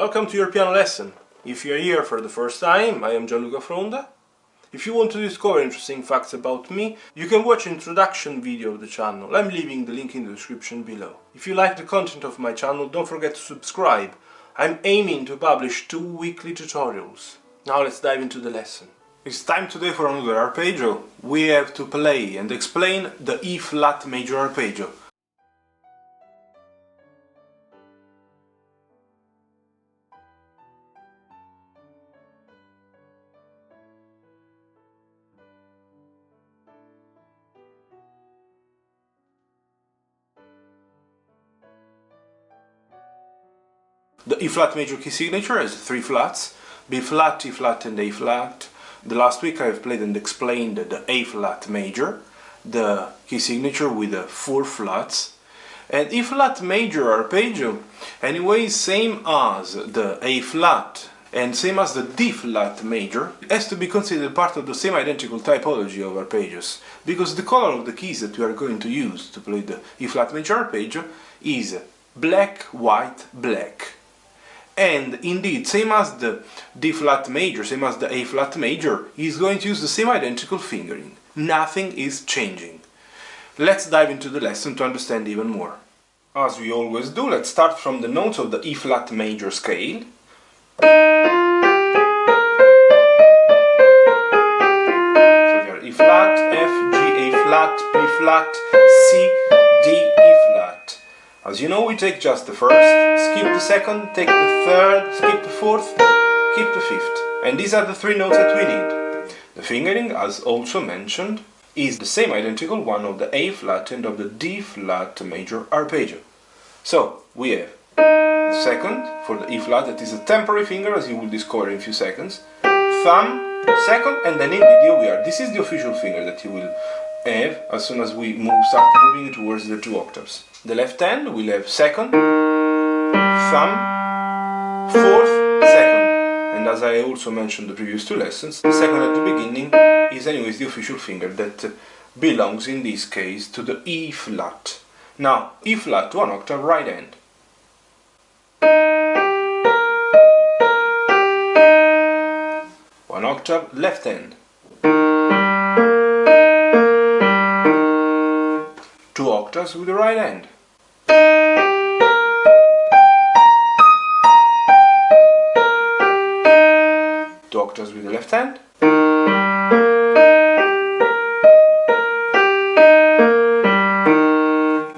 Welcome to your piano lesson. If you're here for the first time, I am Gianluca Fronda. If you want to discover interesting facts about me, you can watch an introduction video of the channel. I'm leaving the link in the description below. If you like the content of my channel, don't forget to subscribe. I'm aiming to publish 2 weekly tutorials. Now let's dive into the lesson. It's time today for another arpeggio. We have to play and explain the E-flat major arpeggio. The E-flat major key signature has 3 flats: B-flat, E-flat and A-flat. The last week I have played and explained the A-flat major, the key signature with the 4 flats. And E-flat major arpeggio, anyway, same as the A-flat and same as the D-flat major, has to be considered part of the same identical typology of arpeggios, because the color of the keys that we are going to use to play the E-flat major arpeggio is black, white, black. And indeed, same as the D-flat major, same as the A-flat major, is going to use the same identical fingering. Nothing is changing. Let's dive into the lesson to understand even more. As we always do, let's start from the notes of the E-flat major scale. So they are E-flat, F, G, A-flat, B-flat, C, D, E-flat. As you know, we take just the first, skip the second, take the third, skip the fourth, keep the fifth. And these are the 3 notes that we need. The fingering, as also mentioned, is the same identical one of the A-flat and of the D-flat major arpeggio. So, we have the second for the E-flat, that is a temporary finger, as you will discover in a few seconds, thumb, second, and then indeed here we are. This is the official finger that you will have as soon as we start moving towards the 2 octaves. The left hand will have second, thumb, fourth, second. And as I also mentioned in the previous 2 lessons, the second at the beginning is anyways the official finger that belongs in this case to the E-flat. Now, E-flat 1 octave right hand. One octave left hand. 2 octaves with the right hand. Two octaves with the left hand.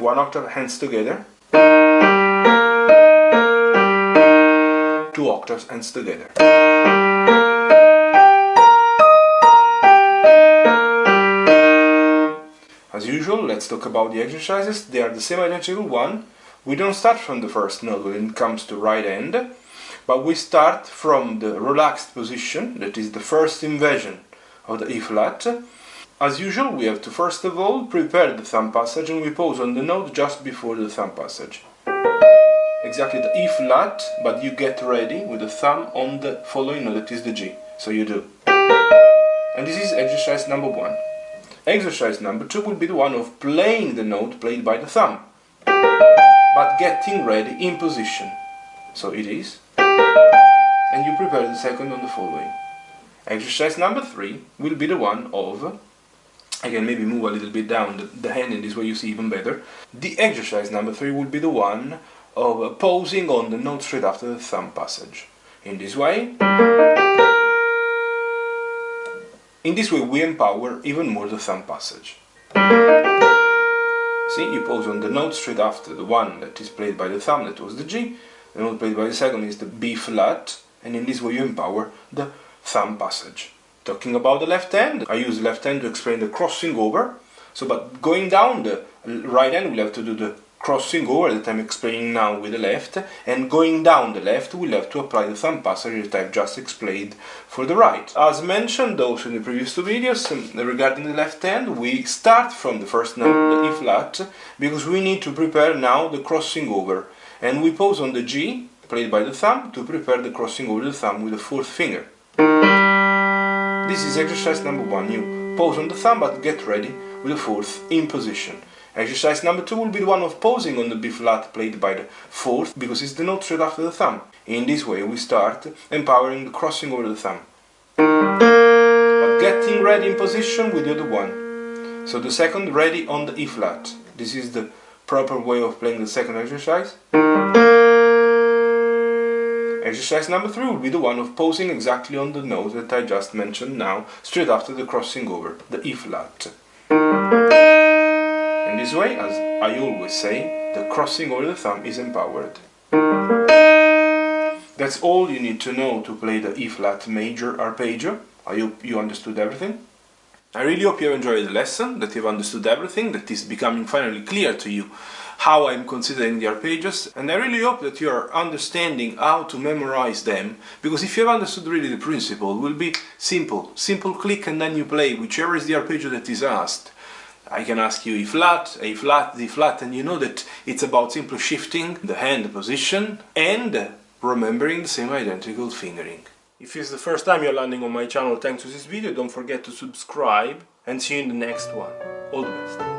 One octave, hands together. 2 octaves, hands together. As usual, let's talk about the exercises. They are the same identical one. We don't start from the first note when it comes to right hand, but we start from the relaxed position, that is the first inversion of the E-flat. As usual, we have to first of all prepare the thumb passage, and we pause on the note just before the thumb passage. Exactly the E-flat, but you get ready with the thumb on the following note, that is the G. So you do. And this is exercise number 1. Exercise number 2 will be the one of playing the note played by the thumb, but getting ready in position. So it is. And you prepare the second on the following. Exercise number 3 will be the one of, again, maybe move a little bit down the hand, in this way you see even better. The exercise number 3 will be the one of pausing on the note straight after the thumb passage. In this way we empower even more the thumb passage. See, you pause on the note straight after the one that is played by the thumb, that was the G. The note played by the second is the B-flat, and in this way you empower the thumb passage. Talking about the left hand, I use the left hand to explain the crossing over. So, but going down the right hand, we'll have to do the crossing over that I'm explaining now with the left, and going down the left, we'll have to apply the thumb passage that I've just explained for the right. As mentioned also in the previous 2 videos regarding the left hand, we start from the first note, the E-flat, because we need to prepare now the crossing over, and we pause on the G, played by the thumb, to prepare the crossing over the thumb with the 4th finger. This is exercise number 1. You pause on the thumb, but get ready with the 4th in position. Exercise number 2 will be the one of pausing on the B flat played by the 4th, because it's the note straight after the thumb. In this way we start empowering the crossing over the thumb. But getting ready in position with the other one. So the second ready on the E flat. This is the proper way of playing the second exercise. Exercise number 3 will be the one of pausing exactly on the note that I just mentioned now, straight after the crossing over, the E flat. In this way, as I always say, the crossing over the thumb is empowered. That's all you need to know to play the E flat major arpeggio. I hope you understood everything. I really hope you have enjoyed the lesson, that you've understood everything, that is becoming finally clear to you how I'm considering the arpeggios, and I really hope that you are understanding how to memorize them, because if you have understood really the principle, it will be simple click and then you play whichever is the arpeggio that is asked. I can ask you E flat, A flat, D flat, and you know that it's about simply shifting the hand position and remembering the same identical fingering. If it's the first time you're landing on my channel thanks to this video, don't forget to subscribe and see you in the next one. All the best.